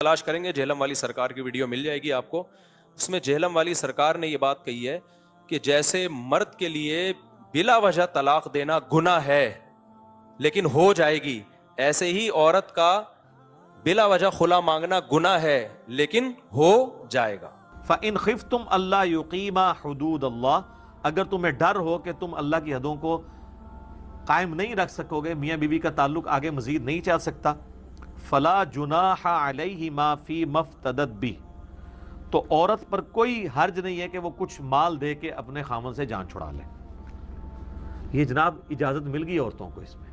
تلاش کریں گے جہلم والی سرکار کی ویڈیو مل جائے گی آپ کو. اس میں جہلم والی سرکار نے یہ بات کہی ہے کہ جیسے مرد کے لیے بلا وجہ طلاق دینا گناہ ہے لیکن ہو جائے گی، ایسے ہی عورت کا بلا وجہ خلا مانگنا گناہ ہے لیکن ہو جائے گا. فَإِنْ خِفْتُمْ أَلَّا يُقِيمَا حُدُودَ اللَّهِ، اگر تمہیں ڈر ہو کہ تم اللہ کی حدوں کو قائم نہیں رکھ سکو گے، میاں بیوی کا تعلق آگے مزید نہیں چل سکتا، فَلَا جُنَاحَ عَلَيْهِمَا فِي مَا افْتَدَتْ بِهِ، تو عورت پر کوئی حرج نہیں ہے کہ وہ کچھ مال دے کے اپنے خامن سے جان چھڑا لے. یہ جناب اجازت مل گئی عورتوں کو. اس میں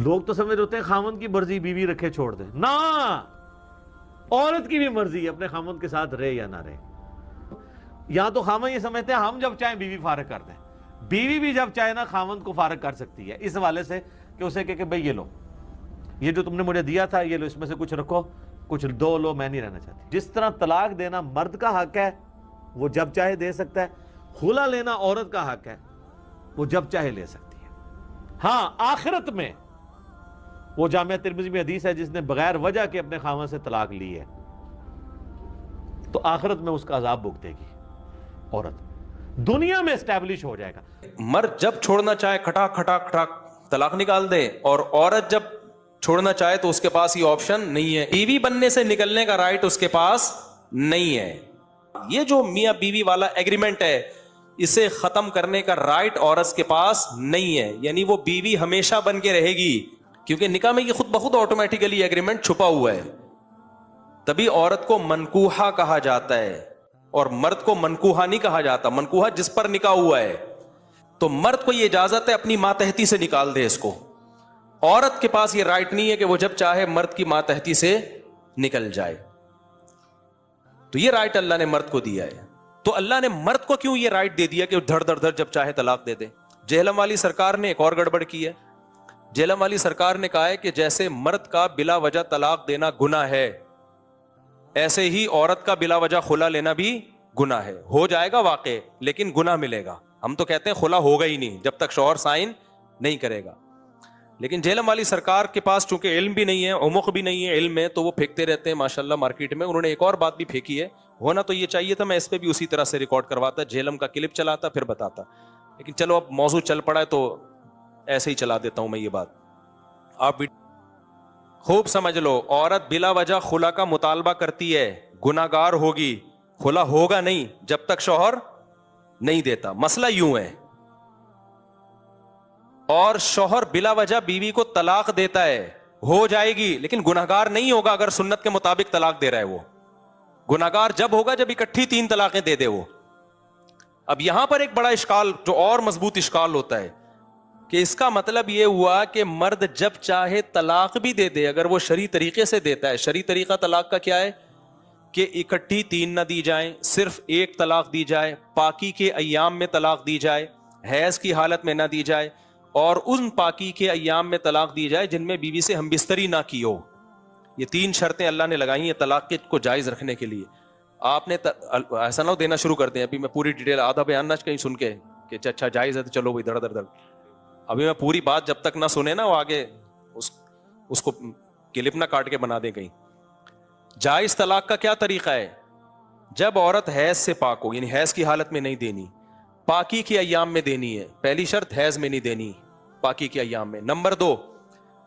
لوگ تو سمجھ ہوتے ہیں خامن کی مرضی بیوی رکھے چھوڑ دیں، نہ، عورت کی بھی مرضی اپنے خامن کے ساتھ رہے یا نہ رہے. یہاں تو خامن یہ سمجھتے ہیں ہم جب چاہیں بیوی فارغ کر دیں، بیوی بھی جب چاہے نا خامن کو فارغ کر سکتی ہے، اس حوالے سے کہ اسے کہ بھئی یہ لو، یہ جو تم نے مجھے دیا تھا یہ لو، اس میں سے کچھ رکھو، کچھ دو لو، میں نہیں رہنا چاہتی. جس طرح طلاق دینا مرد کا حق ہے وہ جب چاہے دے سکتا ہے، خلا لینا عورت کا حق ہے وہ جب چاہے لے سکتی ہے. ہاں آخرت میں وہ جامعہ ترمذی میں حدیث ہے جس نے بغیر وجہ کے اپنے خاوند سے طلاق لی ہے تو آخرت میں اس کا عذاب بھگتے گی عورت. دنیا میں اسٹیبلش ہو جائے گا. مرد جب چھوڑنا چاہے کھٹا کھٹا کھٹا طلاق نکال دے، اور عورت جب چھوڑنا چاہے تو اس کے پاس یہ آپشن نہیں ہے. بیوی بننے سے نکلنے کا رائٹ اس کے پاس نہیں ہے. یہ جو میاں بیوی والا ایگریمنٹ ہے اسے ختم کرنے کا رائٹ عورت کے پاس نہیں ہے. یعنی وہ بیوی ہمیشہ بن کے رہے گی، کیونکہ نکاح میں یہ خود بخود آٹومیٹیکلی ایگریمنٹ چھپا ہوا ہے. تبھی عورت کو منکوحہ کہا جاتا ہے اور مرد کو منکوحہ نہیں کہا جاتا. منکوحہ جس پر نکاح ہوا ہے. تو مرد کو یہ اجازت ہے اپنی ماتحتی سے نکال دے اس کو. عورت کے پاس یہ رائٹ نہیں ہے کہ وہ جب چاہے مرد کی ماتحتی سے نکل جائے. تو یہ رائٹ اللہ نے مرد کو دیا ہے. تو اللہ نے مرد کو کیوں یہ رائٹ دے دیا کہ دھڑ دھڑ دھڑ جب چاہے طلاق دے دے؟ جہلم والی سرکار نے ایک اور گڑبڑ کی ہے. جہلم والی سرکار نے کہا ہے کہ جیسے مرد کا بلا وجہ طلاق دینا گناہ ہے ایسے ہی عورت کا بلا وجہ خلا لینا بھی گناہ ہے. ہو جائے گا واقع لیکن گناہ ملے گا. ہم تو کہتے ہیں خلا ہوگا ہی نہیں جب تک شوہر سائن نہیں کرے گا. لیکن جہلم والی سرکار کے پاس چونکہ علم بھی نہیں ہے، عمق بھی نہیں ہے علم میں، تو وہ پھینکتے رہتے ہیں ماشاءاللہ مارکیٹ میں. انہوں نے ایک اور بات بھی پھینکی ہے. ہونا تو یہ چاہیے تھا میں اس پہ بھی اسی طرح سے ریکارڈ کرواتا، جہلم کا کلپ چلاتا پھر بتاتا، لیکن چلو اب موضوع چل پڑا ہے تو ایسے ہی چلا دیتا ہوں میں یہ بات. آپ بھی خوب سمجھ لو، عورت بلا وجہ خلا کا مطالبہ کرتی ہے گناہگار ہوگی. خلا ہوگا نہیں جب تک شوہر نہیں دیتا. مسئلہ یوں ہے، اور شوہر بلا وجہ بیوی کو طلاق دیتا ہے، ہو جائے گی لیکن گناہگار نہیں ہوگا اگر سنت کے مطابق طلاق دے رہا ہے. وہ گناہگار جب ہوگا جب اکٹھی 3 طلاقیں دے دے وہ. اب یہاں پر ایک بڑا اشکال جو اور مضبوط اشکال ہوتا ہے کہ اس کا مطلب یہ ہوا کہ مرد جب چاہے طلاق بھی دے دے اگر وہ شرعی طریقے سے دیتا ہے. شرعی طریقہ طلاق کا کیا ہے کہ اکٹھی 3 نہ دی جائیں، صرف 1 طلاق دی جائے، پاکی کے ایام میں طلاق دی جائے، حیض کی حالت میں نہ دی جائے، اور ان پاکی کے ایام میں طلاق دی جائے جن میں بیوی سے ہم بستری نہ کی ہو. یہ 3 شرطیں اللہ نے لگائی ہیں طلاق کو جائز رکھنے کے لیے. آپ نے ایسا نہ ہو دینا شروع کر دیں ابھی میں پوری ڈیٹیل آدھا بیان نہ کہیں سن کے کہ اچھا جائز ہے تو چلو بھائی دھڑ دھڑ دھڑ. ابھی میں پوری بات جب تک نہ سنے نا وہ آگے اس کو کلپ نہ کاٹ کے بنا دیں کہیں. جائز طلاق کا کیا طریقہ ہے؟ جب عورت حیض سے پاک ہو، یعنی حیض کی حالت میں نہیں دینی، پاکی کے ایام میں دینی ہے. پہلی شرط حیض میں نہیں دینی، پاکی کے ایام میں. نمبر 2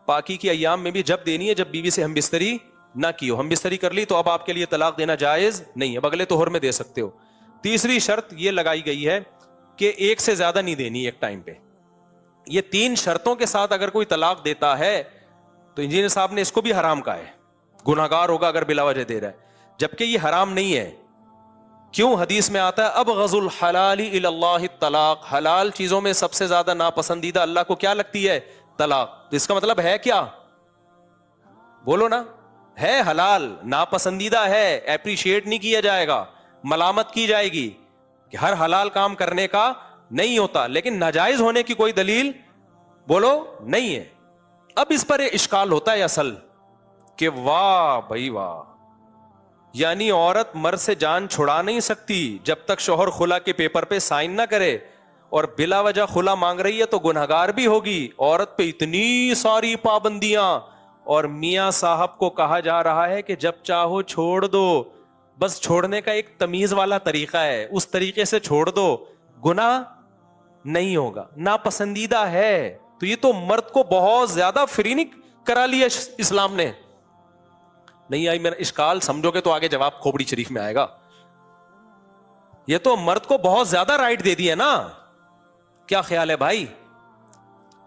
پاکی کے ایام میں بھی جب دینی ہے جب بیوی سے ہم بستری نہ کی ہو. ہم بستری کر لی تو اب آپ کے لیے طلاق دینا جائز نہیں ہے، اب اگلے طہر میں دے سکتے ہو. تیسری شرط یہ لگائی گئی ہے کہ 1 سے زیادہ نہیں دینی ایک ٹائم پہ. یہ 3 شرطوں کے ساتھ اگر کوئی طلاق دیتا ہے تو انجینئر صاحب نے اس کو بھی حرام کہا ہے، گناہگار ہوگا اگر بلا وجہ دے رہا ہے، جبکہ یہ حرام نہیں ہے. کیوں؟ حدیث میں آتا ہے ابغض الحلال الی اللہ الطلاق. حلال چیزوں میں سب سے زیادہ ناپسندیدہ اللہ کو کیا لگتی ہے؟ طلاق. تو اس کا مطلب ہے کیا؟ بولو نا. ہے حلال، ناپسندیدہ ہے، اپریشیٹ نہیں کیا جائے گا، ملامت کی جائے گی کہ ہر حلال کام کرنے کا نہیں ہوتا، لیکن ناجائز ہونے کی کوئی دلیل بولو نہیں ہے. اب اس پر اشکال ہوتا ہے اصل کہ واہ بھائی واہ، یعنی عورت مرد سے جان چھڑا نہیں سکتی جب تک شوہر خلا کے پیپر پہ سائن نہ کرے، اور بلا وجہ خلا مانگ رہی ہے تو گنہگار بھی ہوگی. عورت پہ اتنی ساری پابندیاں، اور میاں صاحب کو کہا جا رہا ہے کہ جب چاہو چھوڑ دو. بس چھوڑنے کا ایک تمیز والا طریقہ ہے, اس طریقے سے چھوڑ دو, گناہ نہیں ہوگا. ناپسندیدہ ہے تو یہ تو مرد کو بہت زیادہ فری نہیں کرا لیا اسلام نے. نہیں آئی میرا اشکال سمجھو گے تو آگے جواب کھوپڑی شریف میں آئے گا. یہ تو مرد کو بہت زیادہ رائٹ دے دی ہے نا. کیا خیال ہے بھائی؟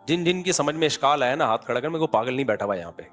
جن جن کی سمجھ میں اشکال آیا نا ہاتھ کھڑا کر, میں کو پاگل نہیں بیٹھا ہوا یہاں پہ.